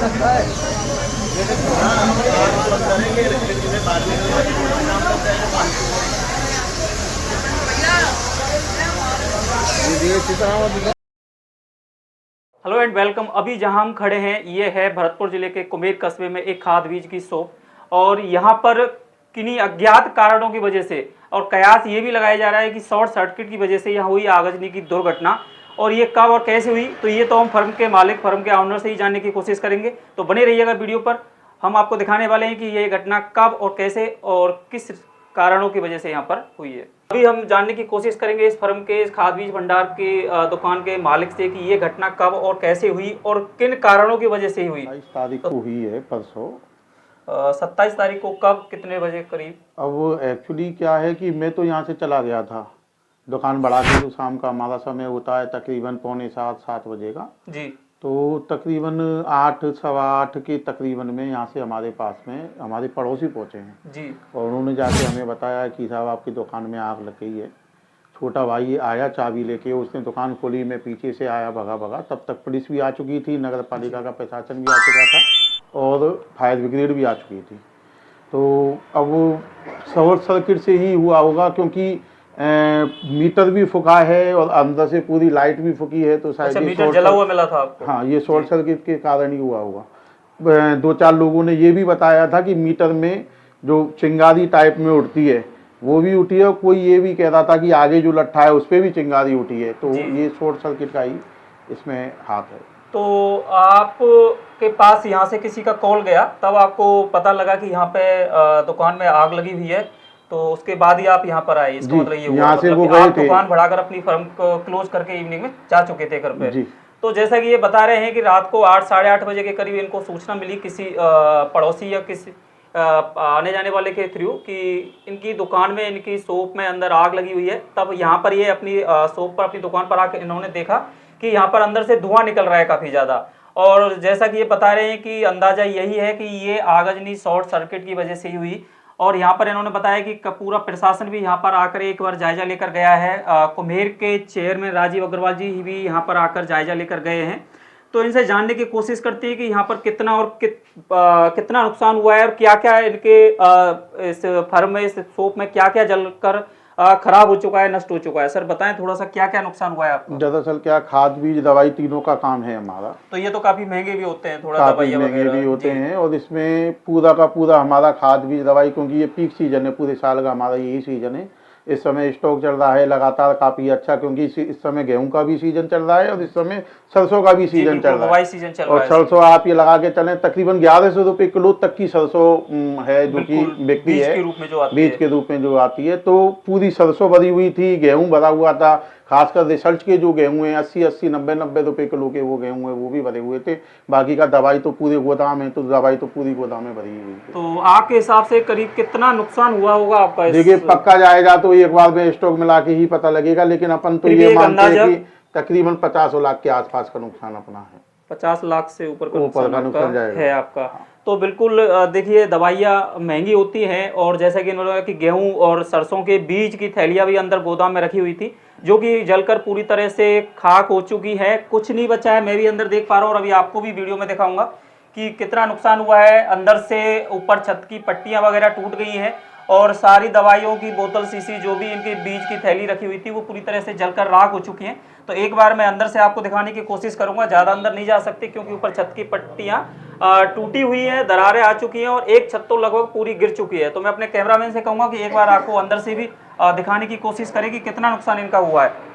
Hello and welcome. अभी जहां हम खड़े हैं ये है भरतपुर जिले के कुमेर कस्बे में एक खाद बीज की शॉप और यहाँ पर किन्हीं अज्ञात कारणों की वजह से और कयास ये भी लगाया जा रहा है कि शॉर्ट सर्किट की वजह से यहाँ हुई आगजनी की दुर्घटना। और ये कब और कैसे हुई तो ये तो हम फर्म के मालिक, फर्म के ऑनर से ही जानने की कोशिश करेंगे। तो बने रहिएगा वीडियो पर। हम आपको दिखाने वाले हैं कि ये घटना कब और कैसे और किस कारणों की वजह से यहाँ पर हुई है। अभी हम जानने की कोशिश करेंगे इस फर्म के, इस खाद बीज भंडार के दुकान के मालिक से कि ये घटना कब और कैसे हुई और किन कारणों की वजह से हुई। 27 तारीख को हुई है, परसों 27 तारीख को कब कितने बजे करीब? अब एक्चुअली क्या है कि मैं तो यहाँ से चला गया था, दुकान बढ़ा के तो शाम का हमारा समय होता है तकरीबन 6:45-7 बजे का जी। तो तकरीबन 8 सवा 8 के तकरीबन में यहाँ से हमारे पास में हमारे पड़ोसी पहुँचे हैं जी। और उन्होंने जाके हमें बताया कि साहब आपकी दुकान में आग लग गई है। छोटा भाई आया चाबी लेके, उसने दुकान खोली, मैं पीछे से आया भगा। तब तक पुलिस भी आ चुकी थी, नगर पालिका का प्रशासन भी आ चुका था और फायर ब्रिगेड भी आ चुकी थी। तो अब शॉर्ट सर्किट से ही हुआ होगा क्योंकि मीटर भी फुका है और अंदर से पूरी लाइट भी फुकी है तो शायद मीटर जला हुआ मिला था आपको? हाँ, ये शॉर्ट सर्किट के कारण ही हुआ होगा। 2-4 लोगों ने ये भी बताया था कि मीटर में जो चिंगारी टाइप में उठती है वो भी उठी है और कोई ये भी कह रहा था कि आगे जो लट्ठा है उस पर भी चिंगारी उठी है। तो ये शॉर्ट सर्किट का ही इसमें हाथ है। तो आपके पास यहाँ से किसी का कॉल गया तब आपको पता लगा कि यहाँ पे दुकान में आग लगी हुई है, तो उसके बाद ही आप यहाँ पर आए? इसका मतलब ये हुआ से मतलब वो कि आप दुकान बढ़ाकर अपनी फर्म को क्लोज करके इवनिंग में जा चुके थे घर पे। तो जैसा कि ये बता रहे हैं कि रात को 8 साढ़े 8 बजे के करीब इनको सूचना मिली किसी पड़ोसी या किसी आने जाने वाले के थ्रू कि इनकी दुकान में, इनकी शॉप में अंदर आग लगी हुई है। तब यहाँ पर ये अपनी शॉप पर, अपनी दुकान पर आकर इन्होंने देखा कि यहाँ पर अंदर से धुआं निकल रहा है काफ़ी ज़्यादा। और जैसा कि ये बता रहे हैं कि अंदाज़ा यही है कि ये आगजनी शॉर्ट सर्किट की वजह से ही हुई। और यहाँ पर इन्होंने बताया कि पूरा प्रशासन भी यहाँ पर आकर एक बार जायजा लेकर गया है। कुम्हेर के चेयरमैन राजीव अग्रवाल जी भी यहाँ पर आकर जायजा लेकर गए हैं। तो इनसे जानने की कोशिश करती है कि यहाँ पर कितना और कितना नुकसान हुआ है और क्या क्या इनके इस फर्म में, इस शॉप में क्या क्या जलकर खराब हो चुका है, नष्ट हो चुका है। सर बताएं थोड़ा सा क्या क्या नुकसान हुआ है आपको? दरअसल क्या, खाद बीज दवाई तीनों का काम है हमारा। तो ये तो काफी महंगे भी होते हैं, थोड़ा दवाइयाँ महंगे भी होते हैं और इसमें पूरा का पूरा हमारा खाद बीज दवाई, क्योंकि ये पीक सीजन है, पूरे साल का हमारा यही सीजन है। इस समय स्टॉक चल रहा है लगातार काफी अच्छा, क्योंकि इस समय गेहूं का भी सीजन चल रहा है और इस समय सरसों का भी सीजन चल रहा है। और सरसों आप ये लगा के चलें तकरीबन 1100 रुपये किलो तक की सरसों है जो कि बिकती है, बीज के रूप में जो आती है। तो पूरी सरसों भरी हुई थी, गेहूं भरा हुआ था, खासकर रिसर्च के जो गेहूं हैं 80-80, 90-90 रुपये किलो के वो गेहूं है वो भी भरे हुए थे। बाकी का दवाई तो पूरे गोदाम है, तो दवाई तो पूरी गोदाम में भरी हुई है। तो आपके हिसाब से करीब कितना नुकसान हुआ होगा आपका? देखिए पक्का जाएगा तो एक बार में स्टॉक मिला के ही पता लगेगा, लेकिन अपन तो ये मानते हैं कि तकरीबन 50 लाख के आसपास का नुकसान अपना है। 50 लाख से ऊपर का नुकसान है आपका। तो बिल्कुल देखिए दवाइयाँ महंगी होती हैं और जैसा कि इन्होंने कहा कि गेहूं और सरसों के बीज की थैलियाँ भी अंदर गोदाम में रखी हुई थी जो कि जलकर पूरी तरह से खाक हो चुकी है, कुछ नहीं बचा है। मैं भी अंदर देख पा रहा हूँ और अभी आपको भी वीडियो में दिखाऊंगा कि कितना नुकसान हुआ है। अंदर से ऊपर छत की पट्टियाँ वगैरह टूट गई हैं और सारी दवाइयों की बोतल, शीशी, जो भी इनके बीज की थैली रखी हुई थी वो पूरी तरह से जलकर राख हो चुकी हैं। तो एक बार मैं अंदर से आपको दिखाने की कोशिश करूंगा, ज़्यादा अंदर नहीं जा सकती क्योंकि ऊपर छत की पट्टियाँ टूटी हुई हैं, दरारें आ चुकी हैं और एक छत तो लगभग पूरी गिर चुकी है। तो मैं अपने कैमरामैन से कहूँगा कि एक बार आपको अंदर से भी दिखाने की कोशिश करें कि कितना नुकसान इनका हुआ है।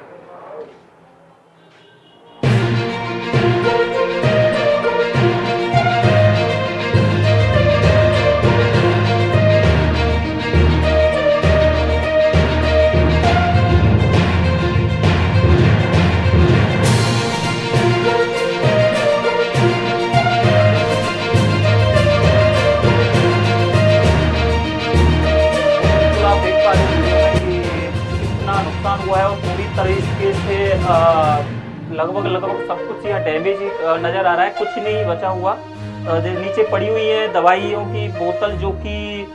हुआ है और पूरी तरीके से लगभग सब कुछ यहाँ डैमेज नज़र आ रहा है, कुछ नहीं बचा हुआ। नीचे पड़ी हुई है दवाइयों की बोतल जो कि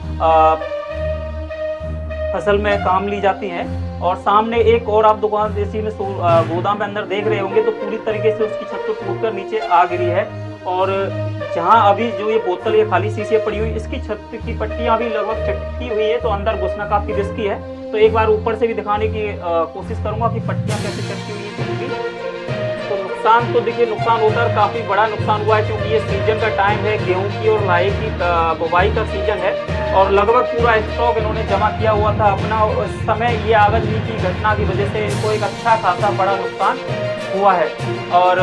फसल में काम ली जाती हैं और सामने एक और आप दुकान जैसी में गोदाम में अंदर देख रहे होंगे तो पूरी तरीके से उसकी छत तो टूटकर नीचे आ गिरी है और जहाँ अभी जो ये बोतल ये खाली शीशी पड़ी हुई, इसकी छत की पट्टियाँ भी लगभग चिटकी हुई है, तो अंदर घुसना काफी रिस्की है। तो एक बार ऊपर से भी दिखाने की कोशिश करूंगा कि पट्टियाँ कैसे चिटकी हुई है इनकी। तो नुकसान तो देखिए नुकसान होता है, काफ़ी बड़ा नुकसान हुआ है, क्योंकि ये सीजन का टाइम है, गेहूं की और राई की बुवाई का सीजन है, और लगभग पूरा स्टॉक इन्होंने जमा किया हुआ था अपना। उस समय ये आगजनी की घटना की वजह से इनको एक अच्छा खासा बड़ा नुकसान हुआ है। और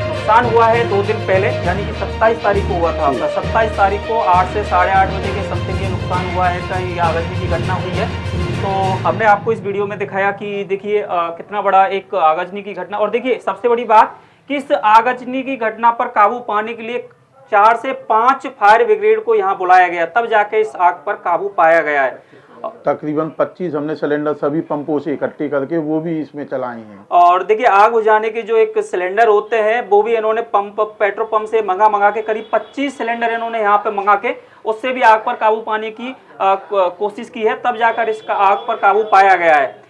नुकसान हुआ है 2 दिन पहले, यानी कि 27 तारीख को हुआ था आपका। 27 तारीख को 8 से 8:30 बजे के समथिंग ये नुकसान हुआ है, कहीं आगजनी की घटना हुई है। तो हमने आपको इस वीडियो में दिखाया कि देखिए कितना बड़ा एक आगजनी की घटना। और देखिए सबसे बड़ी बात कि इस आगजनी की घटना पर काबू पाने के लिए 4 से 5 फायर ब्रिगेड को यहाँ बुलाया गया, तब जाके इस आग पर काबू पाया गया है। तकरीबन 25 हमने सिलेंडर सभी पंपों से इकट्ठे करके वो भी इसमें चलाए हैं। और देखिए आग बुझाने के जो एक सिलेंडर होते हैं वो भी इन्होंने पेट्रोल पंप से मंगा के करीब 25 सिलेंडर इन्होंने यहाँ पे मंगा के उससे भी आग पर काबू पाने की कोशिश की है, तब जाकर इसका आग पर काबू पाया गया है।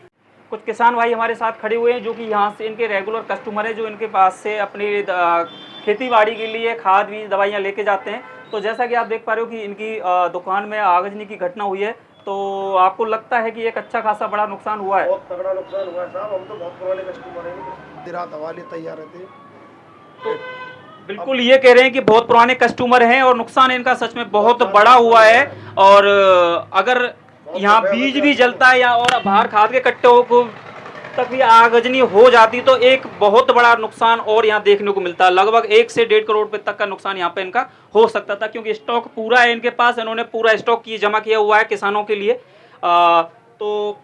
कुछ किसान भाई हमारे साथ खड़े हुए हैं जो कि यहाँ से इनके रेगुलर कस्टमर है, जो इनके पास से अपनी खेती बाड़ी के लिए खाद बीज दवाइयाँ लेके जाते हैं। तो जैसा कि आप देख पा रहे हो कि इनकी दुकान में आगजनी की घटना हुई है, तो आपको लगता है कि एक अच्छा खासा बड़ा नुकसान हुआ है? बहुत तगड़ा नुकसान हुआ है साहब, हम तो बहुत पुराने कस्टमर हैं, रात हवाले तैयार रहते। तो बिल्कुल ये कह रहे हैं कि बहुत पुराने कस्टमर हैं और नुकसान इनका सच में बहुत बड़ा हुआ है। और अगर यहाँ बीज भी जलता है या और बाहर खाद के कट्टों को तक भी आगजनी हो जाती तो एक बहुत बड़ा नुकसान और यहाँ देखने को मिलता है। लगभग 1 से 1.5 करोड़ रुपए तक का नुकसान यहाँ पे इनका हो सकता था, क्योंकि स्टॉक पूरा है इनके पास, इन्होंने पूरा स्टॉक जमा किया हुआ है किसानों के लिए। तो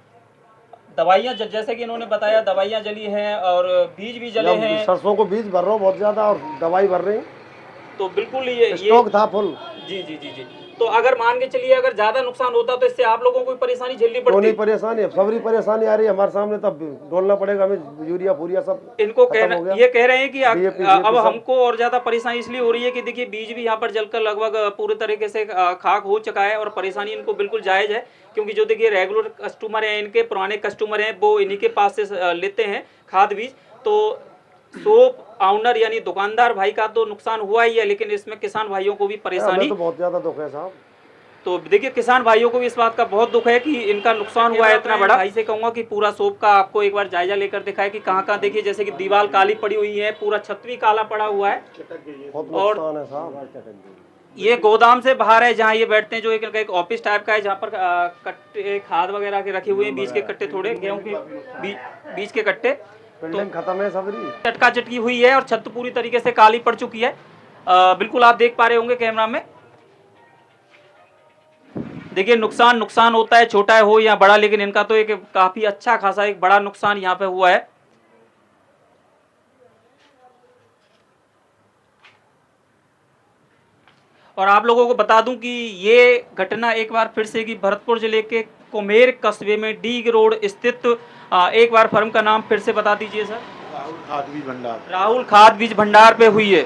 दवाइयाँ जैसे कि इन्होंने बताया, दवाइयाँ जली हैं और बीज भी जले हैं। सरसों को बीज भर रहा हूँ बहुत ज्यादा और दवाई भर रही, तो बिल्कुल ये स्टॉक था फुल। जी जी जी जी। तो अगर मान के चलिए अगर ज्यादा नुकसान होता तो इससे आप लोगों को परेशानी झेलनी पड़ती? नहीं परेशानी, सबरी परेशानी आ रही है हमारे सामने, तब डोलना पड़ेगा हमें, यूरिया फूरिया सब इनको ये कह रहे हैं कि अब हमको और ज्यादा परेशानी इसलिए हो रही है कि देखिए बीज भी यहाँ पर जलकर लगभग पूरे तरीके से खाक हो चुका है, और परेशानी इनको बिल्कुल जायज है, क्योंकि जो देखिए रेगुलर कस्टमर हैं, इनके पुराने कस्टमर हैं, वो इन्हीं के पास से लेते हैं खाद बीज। तो शॉप ऑनर यानी दुकानदार भाई का तो नुकसान हुआ ही है, लेकिन इसमें किसान भाइयों को भी परेशानी तो बहुत ज्यादा दुख है साहब। तो देखिए किसान भाइयों को भी इस बात का बहुत दुख है कि इनका नुकसान हुआ है इतना बड़ा। भाई से कहूंगा कि पूरा शॉप का आपको एक बार जायजा लेकर दिखाए कि कहाँ कहाँ देखिए, जैसे कि दीवार काली पड़ी हुई है, पूरा छत भी काला पड़ा हुआ है, और ये गोदाम से बाहर है जहाँ ये बैठते हैं, जो एक ऑफिस टाइप का है, जहाँ पर कट्टे खाद वगैरह के रखे हुए हैं, बीज के कट्टे, थोड़े गेहूं के बीज के कट्टे। तो खत्म है सबरी, चटका चटकी हुई है और छत पूरी तरीके से काली पड़ चुकी है। बिल्कुल आप देख पा रहे होंगे कैमरा में। देखिए नुकसान होता है, छोटा है हो या बड़ा, लेकिन इनका तो एक काफी अच्छा खासा एक बड़ा नुकसान यहाँ पे हुआ है। और आप लोगों को बता दूं कि ये घटना एक बार फिर से कि भरतपुर जिले के कुमेर कस्बे में डीग रोड स्थित, एक बार फर्म का नाम फिर से बता दीजिए सर। राहुल खाद बीज भंडार। राहुल खाद बीज भंडार पे हुई है।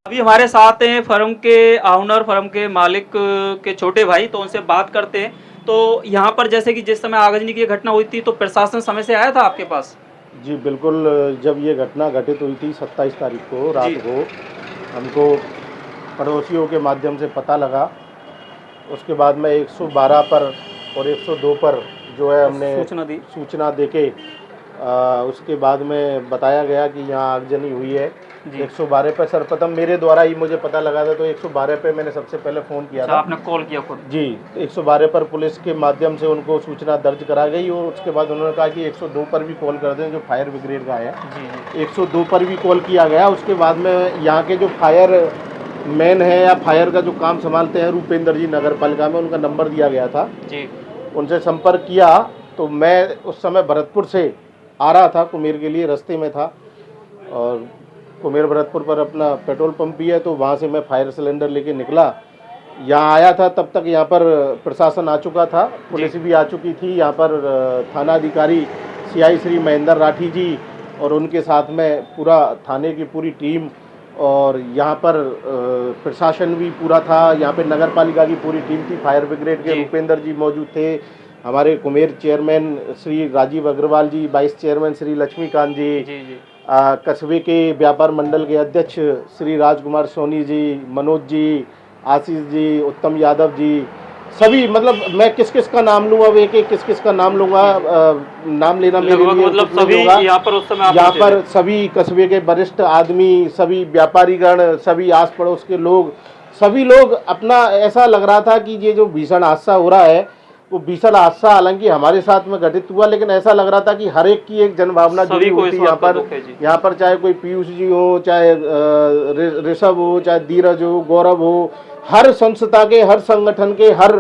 अभी हमारे साथ हैं फर्म के ऑनर, फर्म के मालिक के छोटे भाई, तो उनसे बात करते हैं। तो यहाँ पर जैसे कि जिस समय आगजनी की घटना हुई थी तो प्रशासन समय से आया था आपके पास? जी बिल्कुल, जब ये घटना घटित हुई थी 27 तारीख को रात को, हमको पड़ोसियों के माध्यम से पता लगा। उसके बाद में 112 पर और 102 पर जो है हमने सूचना देके उसके बाद में बताया गया कि यहाँ आगजनी हुई है। 112 पे सर्वप्रथम मेरे द्वारा ही मुझे पता लगा था, तो 112 पे मैंने सबसे पहले फ़ोन किया था। आपने कॉल किया खुद? जी। 112 पर पुलिस के माध्यम से उनको सूचना दर्ज करा गई, और उसके बाद उन्होंने कहा कि 102 पर भी कॉल कर दें, जो फायर ब्रिगेड का है। जी। 102 पर भी कॉल किया गया। उसके बाद में यहाँ के जो फायर मैन है या फायर का जो काम संभालते हैं रूपेंद्र जी नगर पालिका में, उनका नंबर दिया गया था। जी। उनसे संपर्क किया तो मैं उस समय भरतपुर से आ रहा था, कुमेर के लिए रास्ते में था, और कुमेर भरतपुर पर अपना पेट्रोल पंप भी है, तो वहाँ से मैं फायर सिलेंडर लेके निकला, यहाँ आया था। तब तक यहाँ पर प्रशासन आ चुका था, पुलिस भी आ चुकी थी। यहाँ पर थाना अधिकारी CI श्री महेंद्र राठी जी और उनके साथ में पूरा थाने की पूरी टीम, और यहाँ पर प्रशासन भी पूरा था। यहाँ पे नगर पालिका की पूरी टीम थी, फायर ब्रिगेड के रूपेंद्र जी मौजूद थे, हमारे कुमेर चेयरमैन श्री राजीव अग्रवाल जी, वाइस चेयरमैन श्री लक्ष्मीकांत जी, कस्बे के व्यापार मंडल के अध्यक्ष श्री राजकुमार सोनी जी, मनोज जी, आशीष जी, उत्तम यादव जी, सभी, मतलब मैं किस किस का नाम लूँ, अब एक एक किस किस का नाम लूँगा, नाम लेना मेरे लिए मतलब कुछ नहीं सभी होगा। यहाँ पर उस समय आप यहाँ पहुंचे पर सभी कस्बे के वरिष्ठ आदमी, सभी व्यापारीगण, सभी आस पड़ोस के लोग, सभी लोग अपना, ऐसा लग रहा था कि ये जो भीषण हादसा हो रहा है वो भीषण हादसा हालांकि हमारे साथ में घटित हुआ, लेकिन ऐसा लग रहा था कि हर एक की एक जनभावना जुड़ी सभी को हुई इस थी बात यहाँ का पर। दुख है जी। यहाँ पर चाहे कोई पीयूष जी हो, चाहे ऋषभ हो, चाहे धीरज हो, गौरव हो, हर संस्था के, हर संगठन के हर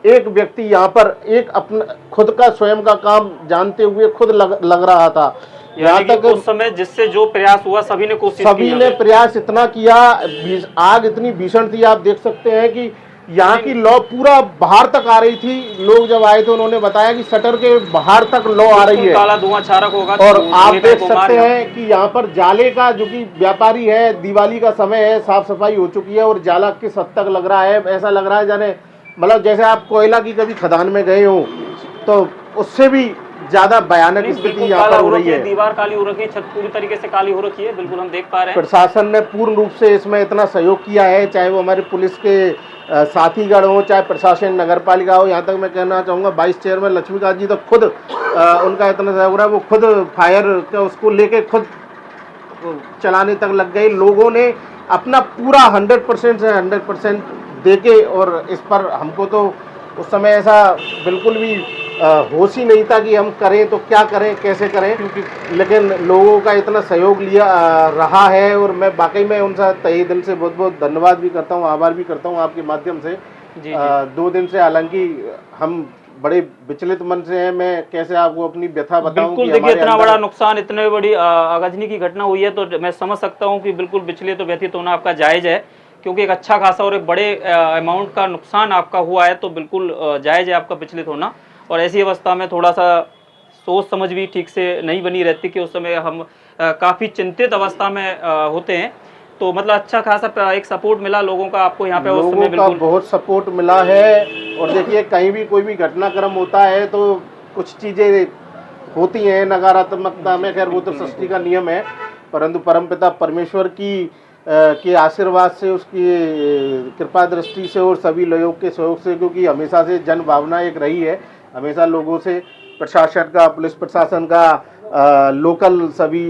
एक व्यक्ति यहाँ पर एक अपना खुद का स्वयं का काम जानते हुए खुद लग रहा था। यहाँ तक उस समय जिससे जो प्रयास हुआ सभी ने कोशिश की, सभी ने प्रयास इतना किया, आग इतनी भीषण थी, आप देख सकते हैं कि यहाँ की लौ पूरा बाहर तक आ रही थी। लोग जब आए थे उन्होंने बताया कि शटर के बाहर तक लौ आ रही है, काला धुआं छारक होगा। और आप देख सकते हैं कि यहाँ पर जाले का, जो कि व्यापारी है, दिवाली का समय है, साफ सफाई हो चुकी है और जाला किस हद तक लग रहा है, ऐसा लग रहा है जाने, मतलब जैसे आप कोयला की कभी खदान में गए हो तो उससे भी ज्यादा भयानक स्थिति यहाँ पर हो रही है। दीवार काली हो रखी है, छत पूरी तरीके से काली हो रखी है, बिल्कुल हम देख पा रहे हैं। प्रशासन ने पूर्ण रूप से इसमें इतना सहयोग किया है, चाहे वो हमारे पुलिस के साथीगण हो, चाहे प्रशासन नगर पालिका हो। यहाँ तक मैं कहना चाहूँगा वाइस चेयरमैन लक्ष्मीकांत जी तो खुद उनका इतना सहयोग रहा है, वो खुद फायर का उसको लेके खुद चलाने तक लग गए। लोगों ने अपना पूरा 100% से 100% देके, और इस पर हमको तो उस समय ऐसा बिल्कुल भी होश ही नहीं था कि हम करें तो क्या करें, कैसे करें, लेकिन लोगों का इतना सहयोग लिया रहा है। और मैं वाकई में उनसे तहे दिल से बहुत बहुत धन्यवाद भी करता हूँ, आभार भी करता हूँ आपके माध्यम से। जी। 2 दिन से हालांकि हम बड़े विचलित मन से हैं, मैं कैसे आपको अपनी व्यथा बताऊं। बिल्कुल देखिए, इतना बड़ा नुकसान, इतने बड़ी आगजनी की घटना हुई है तो मैं समझ सकता हूं कि बिल्कुल विचलित तो व्यथित होना आपका जायज है, क्योंकि एक अच्छा खासा और एक बड़े अमाउंट का नुकसान आपका हुआ है, तो बिल्कुल जायज है आपका विचलित होना। और ऐसी अवस्था में थोड़ा सा सोच समझ भी ठीक से नहीं बनी रहती कि उस समय हम काफ़ी चिंतित अवस्था में होते हैं। तो मतलब अच्छा खासा एक सपोर्ट मिला लोगों का आपको यहाँ पे उस समय? बिल्कुल बहुत सपोर्ट मिला है। और देखिए, कहीं भी कोई भी घटनाक्रम होता है तो कुछ चीज़ें होती हैं नकारात्मकता में, खैर वो तो सृष्टि का नियम है, परंतु परमपिता परमेश्वर की के आशीर्वाद से, उसकी कृपा दृष्टि से और सभी लोगों के सहयोग से, क्योंकि हमेशा से जन भावना एक रही है, हमेशा लोगों से, प्रशासन का, पुलिस प्रशासन का, लोकल सभी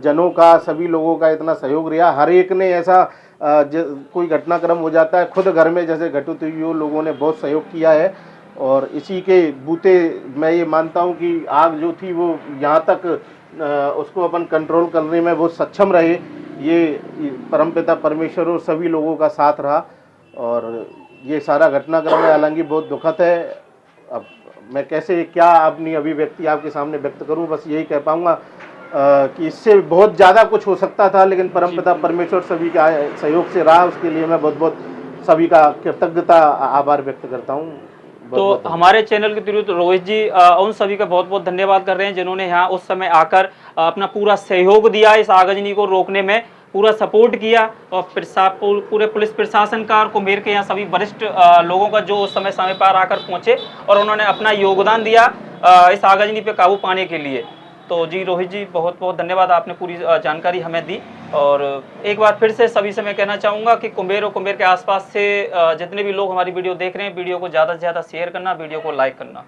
जनों का, सभी लोगों का इतना सहयोग रहा। हर एक ने ऐसा कोई घटनाक्रम हो जाता है, खुद घर में जैसे घटित हुई हो, लोगों ने बहुत सहयोग किया है। और इसी के बूते मैं ये मानता हूँ कि आग जो थी वो यहाँ तक उसको अपन कंट्रोल करने में बहुत सक्षम रहे। ये परमपिता परमेश्वर और सभी लोगों का साथ रहा। और ये सारा घटनाक्रम है, हालांकि बहुत दुखद है। अब मैं कैसे क्या अपनी अभिव्यक्ति आपके सामने व्यक्त करूं, बस यही कह पाऊंगा कि इससे बहुत ज़्यादा कुछ हो सकता था, लेकिन परमपिता परमेश्वर सभी का सहयोग से रहा। उसके लिए मैं बहुत बहुत सभी का कृतज्ञता, आभार व्यक्त करता हूं। तो हमारे चैनल के थ्रू तो रोहित जी उन सभी का बहुत बहुत धन्यवाद कर रहे हैं जिन्होंने यहाँ उस समय आकर अपना पूरा सहयोग दिया, इस आगजनी को रोकने में पूरा सपोर्ट किया। और पूरे पुलिस प्रशासन का और कुम्हेर के यहाँ सभी वरिष्ठ लोगों का जो उस समय पर आकर पहुंचे और उन्होंने अपना योगदान दिया इस आगजनी पे काबू पाने के लिए। तो जी रोहित जी, बहुत बहुत धन्यवाद, आपने पूरी जानकारी हमें दी। और एक बार फिर से सभी से मैं कहना चाहूँगा कि कुम्हेर और कुम्हेर के आसपास से जितने भी लोग हमारी वीडियो देख रहे हैं, वीडियो को ज़्यादा से ज़्यादा शेयर करना, वीडियो को लाइक करना।